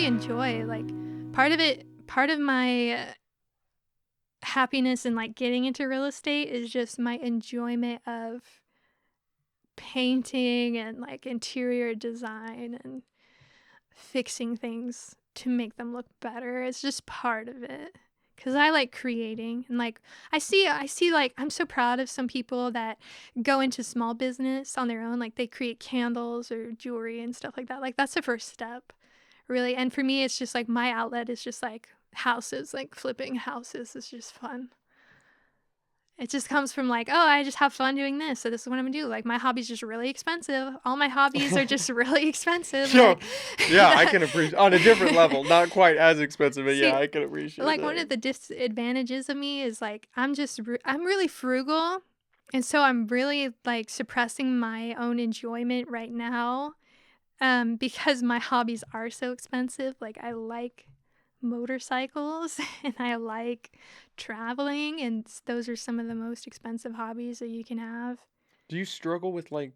really enjoy. Like, part of my happiness in like getting into real estate is just my enjoyment of painting and like interior design and fixing things to make them look better. It's just part of it. Cause I like creating and like I see like I'm so proud of some people that go into small business on their own. Like they create candles or jewelry and stuff like that. Like that's the first step, really. And for me, it's just like my outlet is just like houses, like flipping houses is just fun. It just comes from like, oh, I just have fun doing this, so this is what I'm gonna do. Like my hobby's just really expensive. All my hobbies are just really expensive. Yo, Like, yeah, I can appreciate on a different level, not quite as expensive, but see, yeah, I can appreciate like one that. of the disadvantages of me is like I'm really frugal, and so I'm really like suppressing my own enjoyment right now, because my hobbies are so expensive. Like I like motorcycles and I like traveling, and those are some of the most expensive hobbies that you can have. Do you struggle with like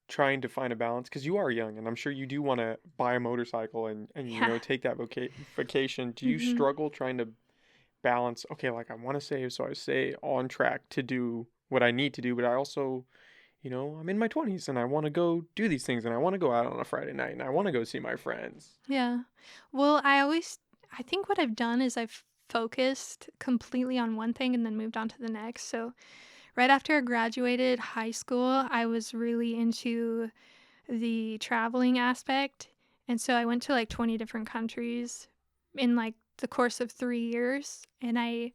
trying to find a balance? Because you are young, and I'm sure you do want to buy a motorcycle and Yeah. take that vacation. Do you Hmm. struggle trying to balance? Okay, like I want to save, so I stay on track to do what I need to do, but I also, I'm in my 20s and I want to go do these things, and I want to go out on a Friday night, and I want to go see my friends. Yeah. Well, I think what I've done is I've focused completely on one thing and then moved on to the next. So, right after I graduated high school, I was really into the traveling aspect. And so I went to like 20 different countries in like the course of 3 years. And I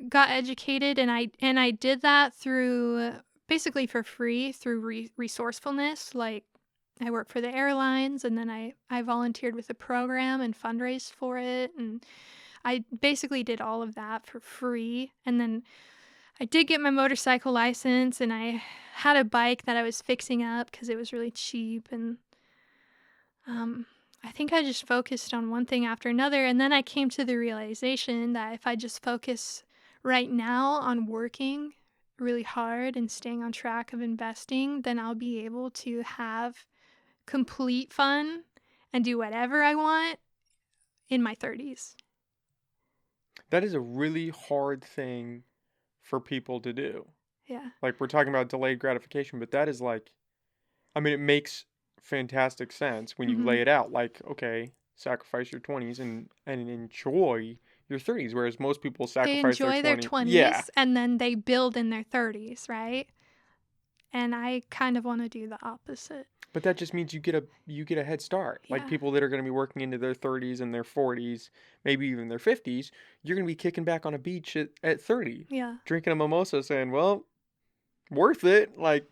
got educated, and I did that through basically for free through resourcefulness. Like I worked for the airlines, and then I volunteered with the program and fundraised for it, and I basically did all of that for free. And then I did get my motorcycle license, and I had a bike that I was fixing up because it was really cheap. And um, I think I just focused on one thing after another. And then I came to the realization that if I just focus right now on working really hard and staying on track of investing, then I'll be able to have complete fun and do whatever I want in my 30s. That is a really hard thing for people to do. Yeah. Like we're talking about delayed gratification, but that is like, I mean, it makes fantastic sense when you Hmm. lay it out. Like, okay, sacrifice your 20s and enjoy your 30s, whereas most people They sacrifice their enjoy their 20. Yeah, 20s and then they build in their 30s, right? And I kind of want to do the opposite. but that just means you get a head start. Like Yeah. people that are going to be working into their 30s and their 40s, maybe even their 50s, you're going to be kicking back on a beach at 30, Yeah. drinking a mimosa, saying, "Well, worth it." Like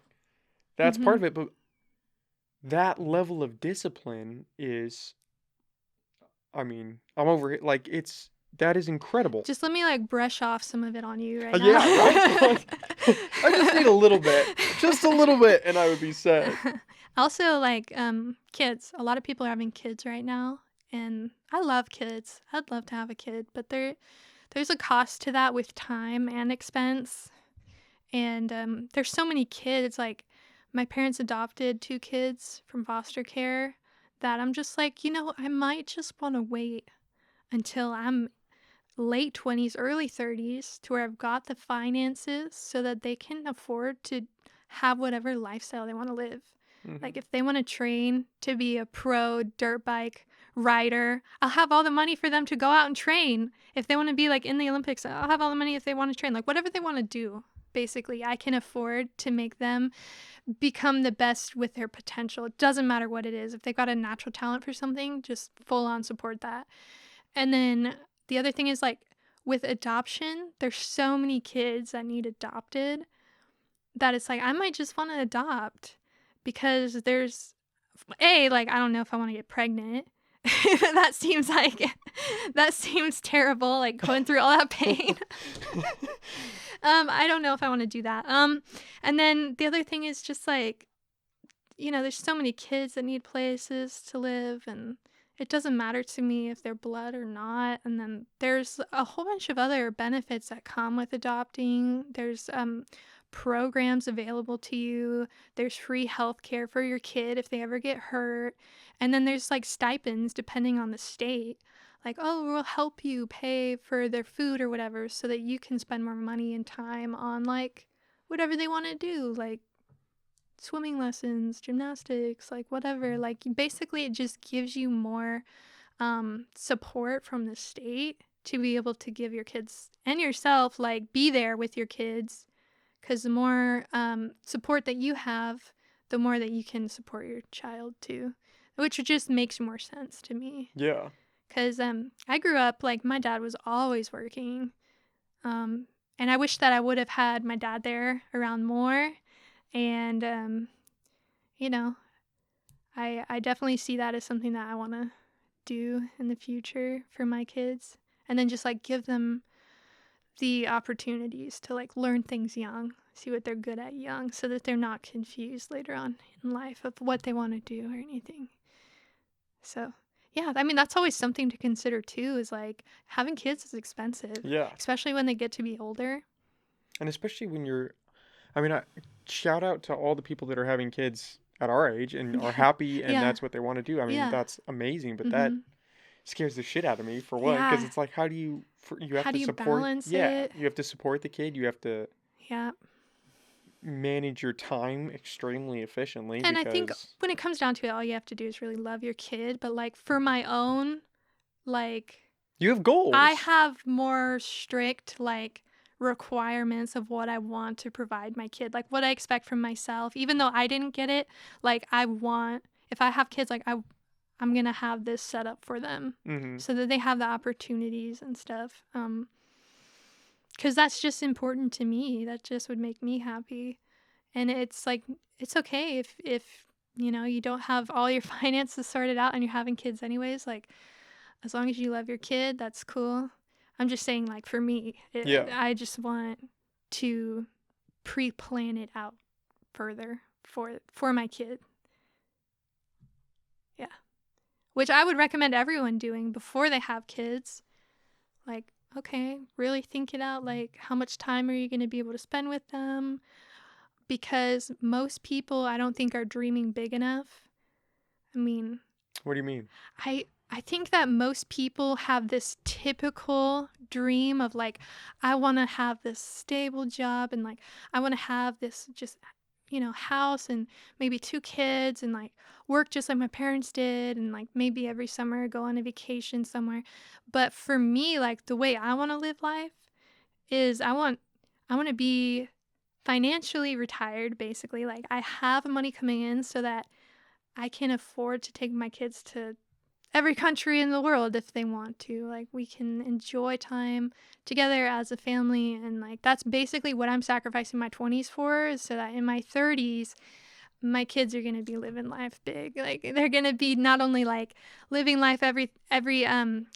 that's part Hmm. of it, but that level of discipline is, I mean, I'm over it. Like that is incredible. Just let me like brush off some of it on you right now. Yeah, right. Like, I just need a little bit, just a little bit, and I would be set. Also, like kids. A lot of people are having kids right now, and I love kids. I'd love to have a kid, but there's a cost to that with time and expense. And there's so many kids. Like my parents adopted 2 kids from foster care that I'm just like, I might just want to wait until I'm late 20s, early 30s to where I've got the finances so that they can afford to have whatever lifestyle they want to live. Hmm. Like if they want to train to be a pro dirt bike rider, I'll have all the money for them to go out and train. If they want to be like in the Olympics, I'll have all the money if they want to train. Like whatever they want to do. Basically, I can afford to make them become the best with their potential. It doesn't matter what it is. If they've got a natural talent for something, just full on support that. And then the other thing is like with adoption, there's so many kids that need adopted that it's like I might just want to adopt because there's like I don't know if I want to get pregnant. that seems like that seems terrible, like going through all that pain. I don't know if I want to do that. And then the other thing is just like, there's so many kids that need places to live, and it doesn't matter to me if they're blood or not. And then there's a whole bunch of other benefits that come with adopting. There's programs available to you. There's free health care for your kid if they ever get hurt. And then there's like stipends depending on the state. Like, oh, we'll help you pay for their food or whatever so that you can spend more money and time on like whatever they want to do, like swimming lessons, gymnastics, like whatever. Like basically it just gives you more support from the state to be able to give your kids and yourself, like be there with your kids, because the more support that you have, the more that you can support your child too, which just makes more sense to me. Yeah. Because I grew up like my dad was always working, and I wish that I would have had my dad there around more. And you know, I definitely see that as something that I want to do in the future for my kids, and then just like give them the opportunities to like learn things young, see what they're good at young, so that they're not confused later on in life of what they want to do or anything. So, yeah, I mean, that's always something to consider too, is like having kids is expensive, Yeah. especially when they get to be older. And especially when you're, I mean, shout out to all the people that are having kids at our age and are happy and Yeah, that's what they want to do. I mean, yeah, that's amazing, but that mhm, scares the shit out of me for one, because yeah. it's like, how do you, you have How do to you support, balance yeah, it? you have to support the kid, you have to Yeah. manage your time extremely efficiently And I think because when it comes down to it, all you have to do is really love your kid. But like for my own, like you have I goals. have more strict like requirements of what I want to provide my kid, like what I expect from myself. Even though I didn't get it, like I want, if I have kids, like I'm gonna have this set up for them Mm-hmm. so that they have the opportunities and stuff. Because that's just important to me. That just would make me happy. And it's like it's okay if you don't have all your finances sorted out and you're having kids anyways, like as long as you love your kid, that's cool. I'm just saying, like for me, Yeah. I just want to pre-plan it out further for my kid. Yeah, which I would recommend everyone doing before they have kids. Like, okay, really think it out, like how much time are you going to be able to spend with them, because most people I don't think are dreaming big enough. I mean, What do you mean? I think that most people have this typical dream of like, I want to have this stable job, and like I want to have this just house and maybe two kids, and like work just like my parents did, and like maybe every summer go on a vacation somewhere. But for me, like the way I want to live life is I want to be financially retired, basically. Like I have money coming in so that I can afford to take my kids to every country in the world if they want to. Like we can enjoy time together as a family, and like that's basically what I'm sacrificing my 20s for, is so that in my 30s my kids are going to be living life big. Like they're going to be not only like living life, every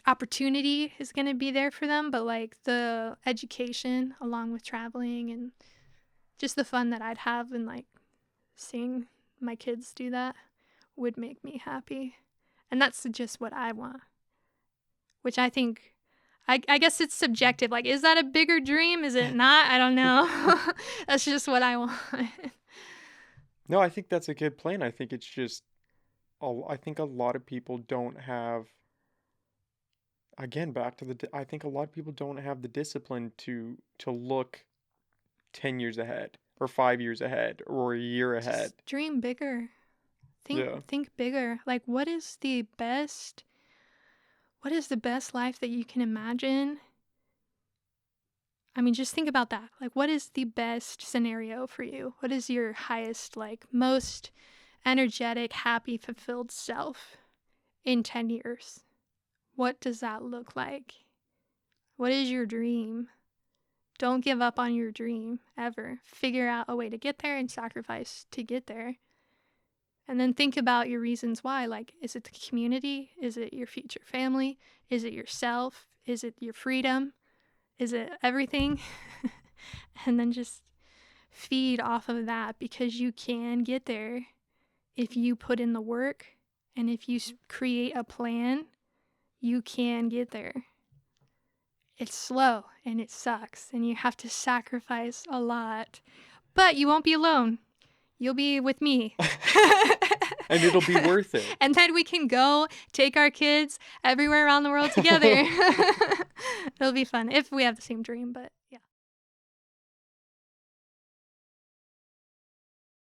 opportunity is going to be there for them, but like the education along with traveling and just the fun that I'd have, and like seeing my kids do that would make me happy. And that's just what I want, which I think, I guess it's subjective. Like, is that a bigger dream? Is it not? I don't know. That's just what I want. No, I think that's a good plan. I think it's just, I think a lot of people don't have, again, back to I think a lot of people don't have the discipline to look 10 years ahead or 5 years ahead or a year ahead. Just dream bigger. Yeah. Think bigger. Like, what is the best life that you can imagine? I mean, just think about that. Like, what is the best scenario for you? What is your highest, like, most energetic, happy, fulfilled self in 10 years? What does that look like? What is your dream? Don't give up on your dream ever. Figure out a way to get there and sacrifice to get there. And then think about your reasons why. Like, is it the community? Is it your future family? Is it yourself? Is it your freedom? Is it everything? And then just feed off of that, because you can get there if you put in the work, and if you create a plan, you can get there. It's slow and it sucks and you have to sacrifice a lot, But you won't be alone. You'll be with me. And it'll be worth it. And then we can go take our kids everywhere around the world together. It'll be fun if we have the same dream, but